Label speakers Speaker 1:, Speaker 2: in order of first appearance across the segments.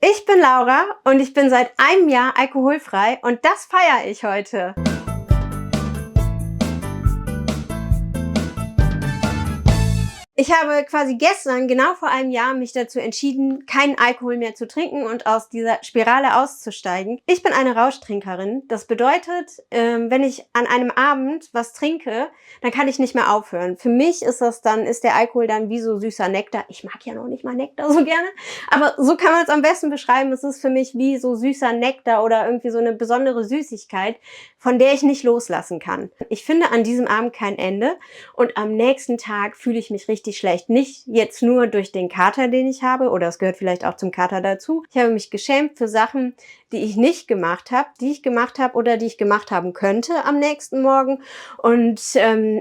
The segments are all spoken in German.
Speaker 1: Ich bin Laura und ich bin seit einem Jahr alkoholfrei und das feiere ich heute. Ich habe quasi gestern, genau vor einem Jahr, mich dazu entschieden, keinen Alkohol mehr zu trinken und aus dieser Spirale auszusteigen. Ich bin eine Rauschtrinkerin. Das bedeutet, wenn ich an einem Abend was trinke, dann kann ich nicht mehr aufhören. Für mich ist der Alkohol dann wie so süßer Nektar. Ich mag ja noch nicht mal Nektar so gerne, aber so kann man es am besten beschreiben. Es ist für mich wie so süßer Nektar oder irgendwie so eine besondere Süßigkeit, von der ich nicht loslassen kann. Ich finde an diesem Abend kein Ende und am nächsten Tag fühle ich mich richtig schlecht. Nicht jetzt nur durch den Kater, den ich habe, oder es gehört vielleicht auch zum Kater dazu. Ich habe mich geschämt für Sachen, die ich nicht gemacht habe, die ich gemacht habe oder die ich gemacht haben könnte am nächsten Morgen. Und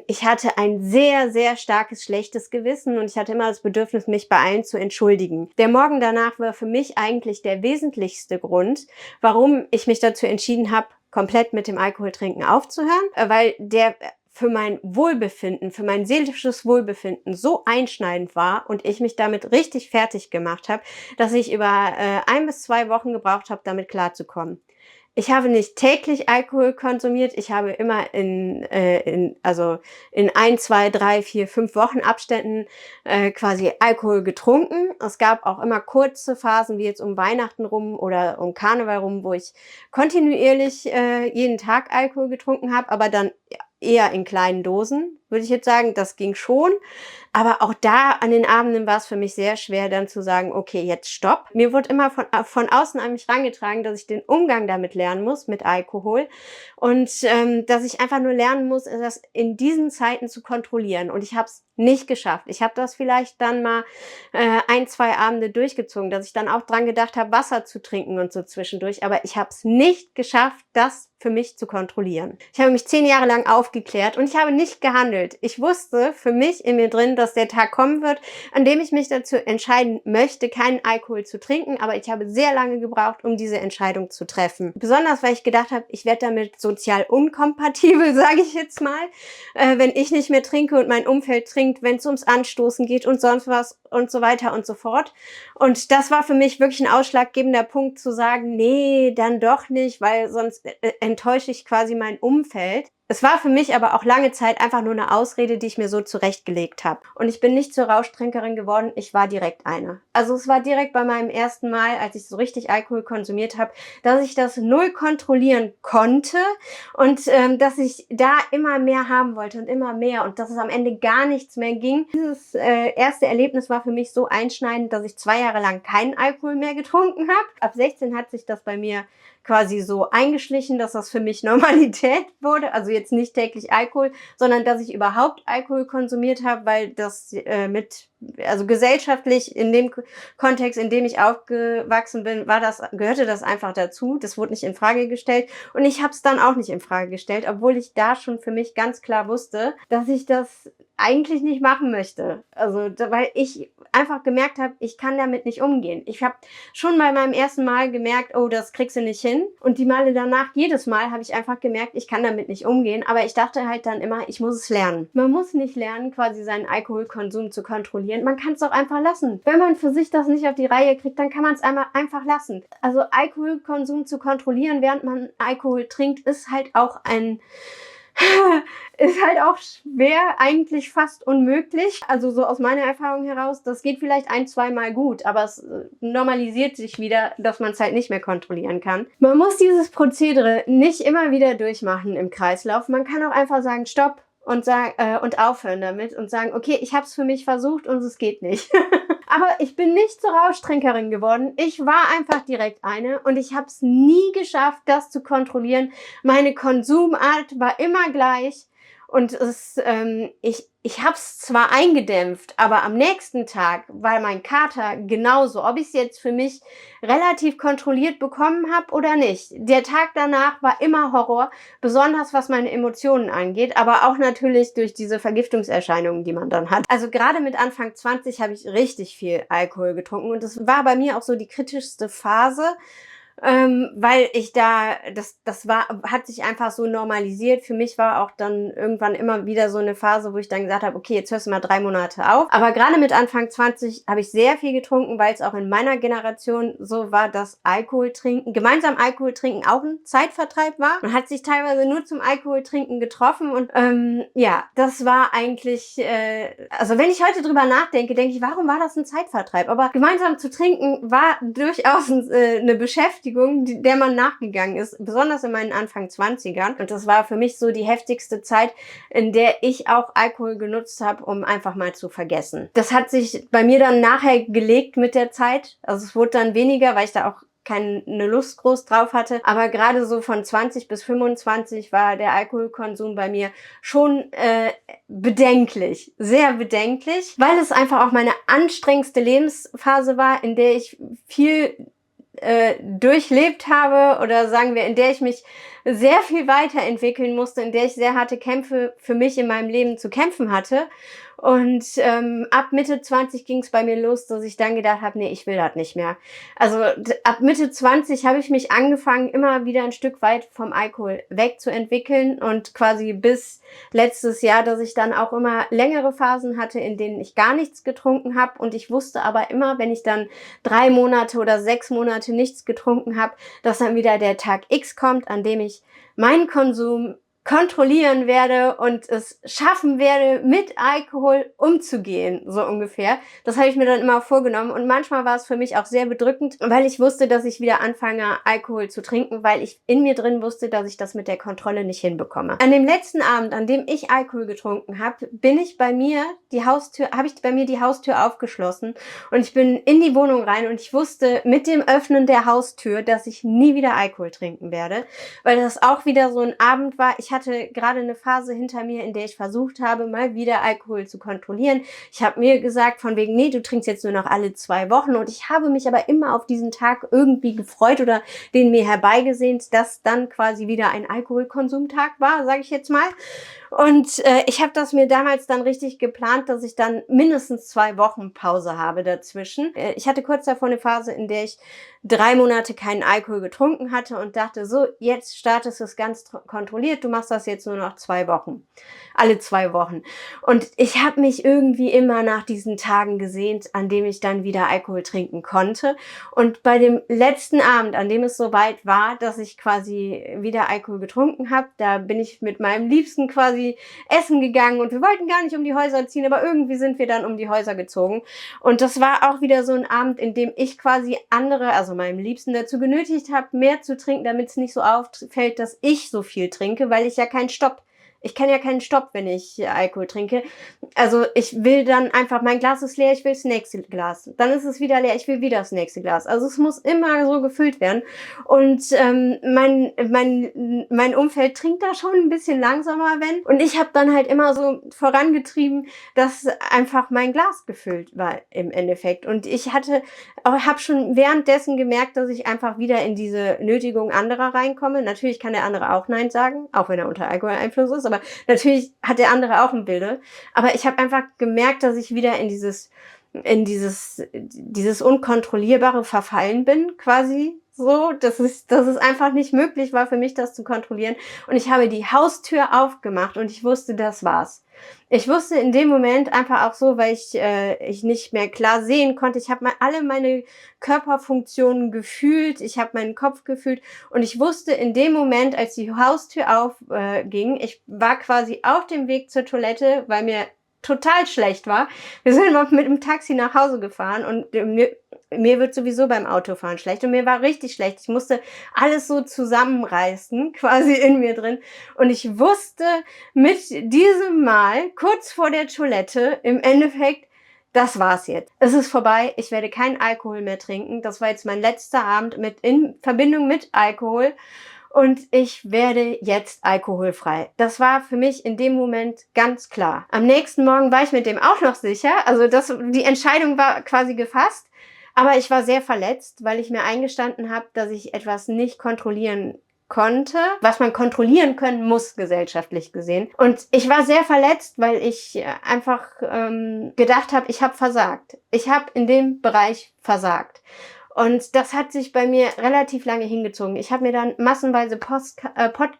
Speaker 1: ich hatte ein sehr, sehr starkes, schlechtes Gewissen und ich hatte immer das Bedürfnis, mich bei allen zu entschuldigen. Der Morgen danach war für mich eigentlich der wesentlichste Grund, warum ich mich dazu entschieden habe, komplett mit dem Alkoholtrinken aufzuhören, weil der für mein Wohlbefinden, für mein seelisches Wohlbefinden so einschneidend war und ich mich damit richtig fertig gemacht habe, dass ich über 1 bis 2 Wochen gebraucht habe, damit klarzukommen. Ich habe nicht täglich Alkohol konsumiert. Ich habe immer in 1, 2, 3, 4, 5 Wochen Abständen quasi Alkohol getrunken. Es gab auch immer kurze Phasen, wie jetzt um Weihnachten rum oder um Karneval rum, wo ich kontinuierlich jeden Tag Alkohol getrunken habe, aber dann eher in kleinen Dosen, würde ich jetzt sagen. Das ging schon. Aber auch da an den Abenden war es für mich sehr schwer, dann zu sagen, okay, jetzt stopp. Mir wurde immer von außen an mich herangetragen, dass ich den Umgang damit lernen muss, mit Alkohol. Und dass ich einfach nur lernen muss, das in diesen Zeiten zu kontrollieren. Und ich habe es nicht geschafft. Ich habe das vielleicht dann mal 1, 2 Abende durchgezogen, dass ich dann auch dran gedacht habe, Wasser zu trinken und so zwischendurch. Aber ich habe es nicht geschafft, das für mich zu kontrollieren. Ich habe mich 10 Jahre lang aufgeklärt und ich habe nicht gehandelt. Ich wusste für mich in mir drin, dass der Tag kommen wird, an dem ich mich dazu entscheiden möchte, keinen Alkohol zu trinken, aber ich habe sehr lange gebraucht, um diese Entscheidung zu treffen. Besonders, weil ich gedacht habe, ich werde damit sozial unkompatibel, sage ich jetzt mal, wenn ich nicht mehr trinke und mein Umfeld trinkt, wenn es ums Anstoßen geht und sonst was und so weiter und so fort. Und das war für mich wirklich ein ausschlaggebender Punkt zu sagen, nee, dann doch nicht, weil sonst enttäusche ich quasi mein Umfeld. Es war für mich aber auch lange Zeit einfach nur eine Ausrede, die ich mir so zurechtgelegt habe. Und ich bin nicht zur Rauschtrinkerin geworden, ich war direkt eine. Also es war direkt bei meinem ersten Mal, als ich so richtig Alkohol konsumiert habe, dass ich das null kontrollieren konnte und dass ich da immer mehr haben wollte und immer mehr und dass es am Ende gar nichts mehr ging. Dieses erste Erlebnis war für mich so einschneidend, dass ich 2 Jahre lang keinen Alkohol mehr getrunken habe. Ab 16 hat sich das bei mir quasi so eingeschlichen, dass das für mich Normalität wurde. Also jetzt nicht täglich Alkohol, sondern dass ich überhaupt Alkohol konsumiert habe, weil das also gesellschaftlich in dem Kontext, in dem ich aufgewachsen bin, gehörte das einfach dazu. Das wurde nicht in Frage gestellt und ich habe es dann auch nicht in Frage gestellt, obwohl ich da schon für mich ganz klar wusste, dass ich das eigentlich nicht machen möchte. Also, weil ich einfach gemerkt habe, ich kann damit nicht umgehen. Ich habe schon bei meinem ersten Mal gemerkt, oh, das kriegst du nicht hin. Und die Male danach, jedes Mal habe ich einfach gemerkt, ich kann damit nicht umgehen. Aber ich dachte halt dann immer, ich muss es lernen. Man muss nicht lernen, quasi seinen Alkoholkonsum zu kontrollieren. Man kann es auch einfach lassen. Wenn man für sich das nicht auf die Reihe kriegt, dann kann man es einfach lassen. Also Alkoholkonsum zu kontrollieren, während man Alkohol trinkt, ist halt auch schwer, eigentlich fast unmöglich. Also so aus meiner Erfahrung heraus, das geht vielleicht 1, 2 Mal gut, aber es normalisiert sich wieder, dass man es halt nicht mehr kontrollieren kann. Man muss dieses Prozedere nicht immer wieder durchmachen im Kreislauf. Man kann auch einfach sagen, stopp und aufhören damit und sagen, okay, ich habe es für mich versucht und es geht nicht. Aber ich bin nicht zur Rauschtrinkerin geworden. Ich war einfach direkt eine und ich habe es nie geschafft, das zu kontrollieren. Meine Konsumart war immer gleich und ich habe es zwar eingedämpft, aber am nächsten Tag war mein Kater genauso, ob ich es jetzt für mich relativ kontrolliert bekommen habe oder nicht. Der Tag danach war immer Horror, besonders was meine Emotionen angeht, aber auch natürlich durch diese Vergiftungserscheinungen, die man dann hat. Also gerade mit Anfang 20 habe ich richtig viel Alkohol getrunken und das war bei mir auch so die kritischste Phase, weil ich da das hat sich einfach so normalisiert. Für mich war auch dann irgendwann immer wieder so eine Phase, wo ich dann gesagt habe: „Okay, jetzt hörst du mal 3 Monate auf.“ Aber gerade mit Anfang 20 habe ich sehr viel getrunken, weil es auch in meiner Generation so war, dass Alkohol trinken auch ein Zeitvertreib war. Man hat sich teilweise nur zum Alkoholtrinken getroffen und, ja, das war eigentlich, also, wenn ich heute drüber nachdenke, denke ich: „Warum war das ein Zeitvertreib?“ Aber gemeinsam zu trinken war durchaus 'ne Beschäftigung, der man nachgegangen ist, besonders in meinen Anfang Zwanzigern. Und das war für mich so die heftigste Zeit, in der ich auch Alkohol genutzt habe, um einfach mal zu vergessen. Das hat sich bei mir dann nachher gelegt mit der Zeit. Also es wurde dann weniger, weil ich da auch keine Lust groß drauf hatte. Aber gerade so von 20 bis 25 war der Alkoholkonsum bei mir schon bedenklich, sehr bedenklich, weil es einfach auch meine anstrengendste Lebensphase war, in der ich viel durchlebt habe oder sagen wir, in der ich mich sehr viel weiterentwickeln musste, in der ich sehr harte Kämpfe für mich in meinem Leben zu kämpfen hatte. Und ab Mitte 20 ging es bei mir los, dass ich dann gedacht habe, nee, ich will das nicht mehr. Also ab Mitte 20 habe ich mich angefangen, immer wieder ein Stück weit vom Alkohol wegzuentwickeln und quasi bis letztes Jahr, dass ich dann auch immer längere Phasen hatte, in denen ich gar nichts getrunken habe. Und ich wusste aber immer, wenn ich dann 3 Monate oder 6 Monate nichts getrunken habe, dass dann wieder der Tag X kommt, an dem ich meinen Konsum kontrollieren werde und es schaffen werde, mit Alkohol umzugehen, so ungefähr. Das habe ich mir dann immer vorgenommen und manchmal war es für mich auch sehr bedrückend, weil ich wusste, dass ich wieder anfange, Alkohol zu trinken, weil ich in mir drin wusste, dass ich das mit der Kontrolle nicht hinbekomme. An dem letzten Abend, an dem ich Alkohol getrunken habe, habe ich bei mir die Haustür aufgeschlossen und ich bin in die Wohnung rein und ich wusste mit dem Öffnen der Haustür, dass ich nie wieder Alkohol trinken werde, weil das auch wieder so ein Abend war. Ich hatte gerade eine Phase hinter mir, in der ich versucht habe, mal wieder Alkohol zu kontrollieren. Ich habe mir gesagt von wegen, nee, du trinkst jetzt nur noch alle 2 Wochen und ich habe mich aber immer auf diesen Tag irgendwie gefreut oder den mir herbeigesehnt, dass dann quasi wieder ein Alkoholkonsumtag war, sage ich jetzt mal. Und ich habe das mir damals dann richtig geplant, dass ich dann mindestens 2 Wochen Pause habe dazwischen. Ich hatte kurz davor eine Phase, in der ich 3 Monate keinen Alkohol getrunken hatte und dachte, so, jetzt startest du es ganz kontrolliert, du machst das jetzt nur noch 2 Wochen. Alle 2 Wochen. Und ich habe mich irgendwie immer nach diesen Tagen gesehnt, an dem ich dann wieder Alkohol trinken konnte. Und bei dem letzten Abend, an dem es soweit war, dass ich quasi wieder Alkohol getrunken habe, da bin ich mit meinem Liebsten quasi essen gegangen und wir wollten gar nicht um die Häuser ziehen, aber irgendwie sind wir dann um die Häuser gezogen. Und das war auch wieder so ein Abend, in dem ich quasi andere, also meinem Liebsten dazu genötigt habe, mehr zu trinken, damit es nicht so auffällt, dass ich so viel trinke, weil ich kenne ja keinen Stopp, wenn ich Alkohol trinke. Also ich will dann einfach, mein Glas ist leer, ich will das nächste Glas. Dann ist es wieder leer, ich will wieder das nächste Glas. Also es muss immer so gefüllt werden. Und mein Umfeld trinkt da schon ein bisschen langsamer, wenn. Und ich habe dann halt immer so vorangetrieben, dass einfach mein Glas gefüllt war im Endeffekt. Und ich habe schon währenddessen gemerkt, dass ich einfach wieder in diese Nötigung anderer reinkomme. Natürlich kann der andere auch Nein sagen, auch wenn er unter Alkoholeinfluss ist, aber natürlich hat der andere auch ein Bilde. Aber ich habe einfach gemerkt, dass ich wieder in dieses Unkontrollierbare verfallen bin, quasi so, dass es einfach nicht möglich war für mich, das zu kontrollieren. Und ich habe die Haustür aufgemacht und ich wusste, das war's. Ich wusste in dem Moment einfach auch so, weil ich nicht mehr klar sehen konnte. Ich habe alle meine Körperfunktionen gefühlt, ich habe meinen Kopf gefühlt und ich wusste in dem Moment, als die Haustür aufging, ich war quasi auf dem Weg zur Toilette, weil mir total schlecht war. Wir sind noch mit dem Taxi nach Hause gefahren und mir wird sowieso beim Autofahren schlecht und mir war richtig schlecht. Ich musste alles so zusammenreißen, quasi in mir drin. Und ich wusste mit diesem Mal, kurz vor der Toilette, im Endeffekt, das war's jetzt. Es ist vorbei. Ich werde keinen Alkohol mehr trinken. Das war jetzt mein letzter Abend in Verbindung mit Alkohol. Und ich werde jetzt alkoholfrei. Das war für mich in dem Moment ganz klar. Am nächsten Morgen war ich mit dem auch noch sicher. Also die Entscheidung war quasi gefasst. Aber ich war sehr verletzt, weil ich mir eingestanden habe, dass ich etwas nicht kontrollieren konnte, was man kontrollieren können muss, gesellschaftlich gesehen. Und ich war sehr verletzt, weil ich einfach gedacht habe, ich habe versagt. Ich habe in dem Bereich versagt. Und das hat sich bei mir relativ lange hingezogen. Ich habe mir dann massenweise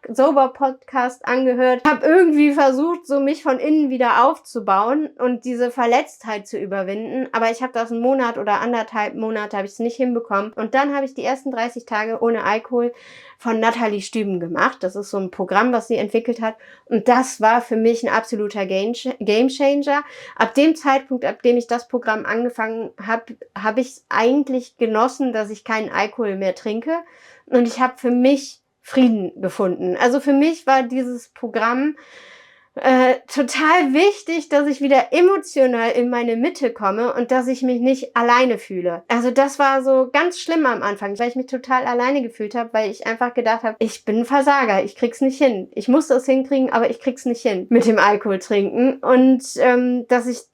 Speaker 1: Sober-Podcast angehört, habe irgendwie versucht, so mich von innen wieder aufzubauen und diese Verletztheit zu überwinden. Aber ich habe das einen Monat oder 1,5 Monate habe ich es nicht hinbekommen. Und dann habe ich die ersten 30 Tage ohne Alkohol von Nathalie Stüben gemacht. Das ist so ein Programm, was sie entwickelt hat. Und das war für mich ein absoluter Gamechanger. Ab dem Zeitpunkt, ab dem ich das Programm angefangen habe, habe ich es eigentlich genossen, dass ich keinen Alkohol mehr trinke. Und ich habe für mich Frieden gefunden. Also für mich war dieses Programm total wichtig, dass ich wieder emotional in meine Mitte komme und dass ich mich nicht alleine fühle. Also das war so ganz schlimm am Anfang, weil ich mich total alleine gefühlt habe, weil ich einfach gedacht habe, ich bin ein Versager, ich krieg's nicht hin. Ich muss das hinkriegen, aber ich krieg's nicht hin mit dem Alkohol trinken. Und dass ich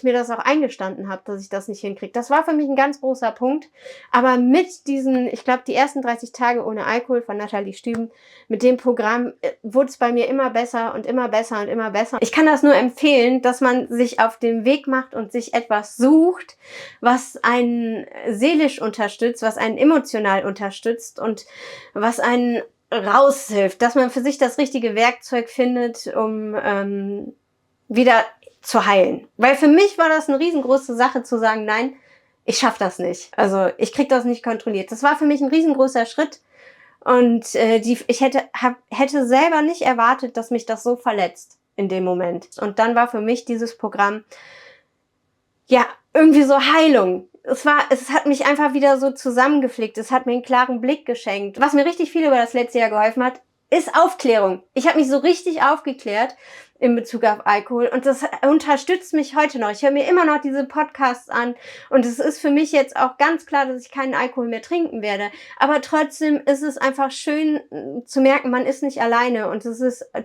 Speaker 1: mir das auch eingestanden habe, dass ich das nicht hinkriege. Das war für mich ein ganz großer Punkt. Aber mit diesen, ich glaube, die ersten 30 Tage ohne Alkohol von Nathalie Stüben, mit dem Programm wurde es bei mir immer besser und immer besser und immer besser. Ich kann das nur empfehlen, dass man sich auf den Weg macht und sich etwas sucht, was einen seelisch unterstützt, was einen emotional unterstützt und was einen raushilft, dass man für sich das richtige Werkzeug findet, um wieder zu heilen. Weil für mich war das eine riesengroße Sache zu sagen, nein, ich schaffe das nicht. Also ich kriege das nicht kontrolliert. Das war für mich ein riesengroßer Schritt. Und ich hätte selber nicht erwartet, dass mich das so verletzt in dem Moment. Und dann war für mich dieses Programm, ja, irgendwie so Heilung. Es hat mich einfach wieder so zusammengeflickt. Es hat mir einen klaren Blick geschenkt. Was mir richtig viel über das letzte Jahr geholfen hat, ist Aufklärung. Ich habe mich so richtig aufgeklärt in Bezug auf Alkohol und das unterstützt mich heute noch. Ich höre mir immer noch diese Podcasts an und es ist für mich jetzt auch ganz klar, dass ich keinen Alkohol mehr trinken werde. Aber trotzdem ist es einfach schön zu merken, man ist nicht alleine und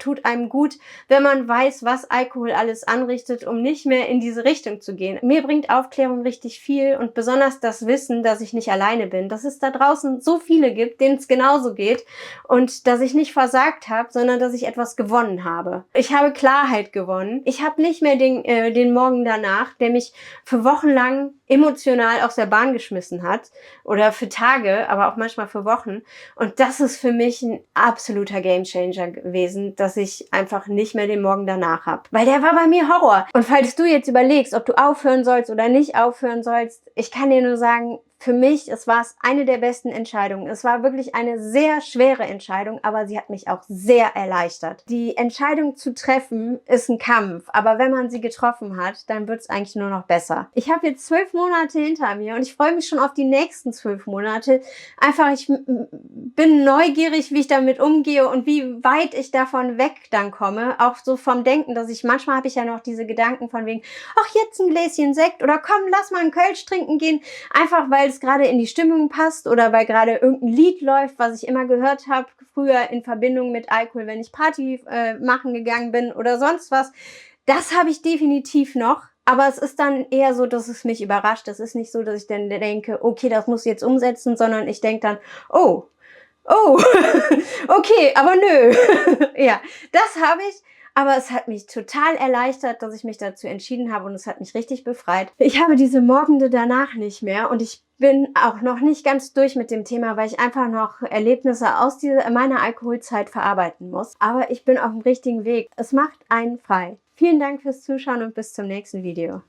Speaker 1: tut einem gut, wenn man weiß, was Alkohol alles anrichtet, um nicht mehr in diese Richtung zu gehen. Mir bringt Aufklärung richtig viel und besonders das Wissen, dass ich nicht alleine bin, dass es da draußen so viele gibt, denen es genauso geht und dass ich nicht versagt habe, sondern dass ich etwas gewonnen habe. Ich habe Klarheit gewonnen. Ich habe nicht mehr den Morgen danach, der mich für Wochen lang emotional aus der Bahn geschmissen hat oder für Tage, aber auch manchmal für Wochen. Und das ist für mich ein absoluter Gamechanger gewesen, dass ich einfach nicht mehr den Morgen danach habe. Weil der war bei mir Horror. Und falls du jetzt überlegst, ob du aufhören sollst oder nicht aufhören sollst, ich kann dir nur sagen, für mich, war es eine der besten Entscheidungen. Es war wirklich eine sehr schwere Entscheidung, aber sie hat mich auch sehr erleichtert. Die Entscheidung zu treffen ist ein Kampf, aber wenn man sie getroffen hat, dann wird es eigentlich nur noch besser. Ich habe jetzt 12 Monate hinter mir und ich freue mich schon auf die nächsten 12 Monate. Einfach, ich bin neugierig, wie ich damit umgehe und wie weit ich davon weg dann komme. Auch so vom Denken, manchmal habe ich ja noch diese Gedanken von wegen, ach, jetzt ein Gläschen Sekt oder komm, lass mal einen Kölsch trinken gehen. Einfach, weil es gerade in die Stimmung passt oder weil gerade irgendein Lied läuft, was ich immer gehört habe, früher in Verbindung mit Alkohol, wenn ich Party machen gegangen bin oder sonst was. Das habe ich definitiv noch. Aber es ist dann eher so, dass es mich überrascht. Es ist nicht so, dass ich dann denke, okay, das muss ich jetzt umsetzen, sondern ich denke dann, oh, okay, aber nö. Ja, das habe ich. Aber es hat mich total erleichtert, dass ich mich dazu entschieden habe und es hat mich richtig befreit. Ich habe diese Morgende danach nicht mehr und ich bin auch noch nicht ganz durch mit dem Thema, weil ich einfach noch Erlebnisse aus meiner Alkoholzeit verarbeiten muss. Aber ich bin auf dem richtigen Weg. Es macht einen frei. Vielen Dank fürs Zuschauen und bis zum nächsten Video.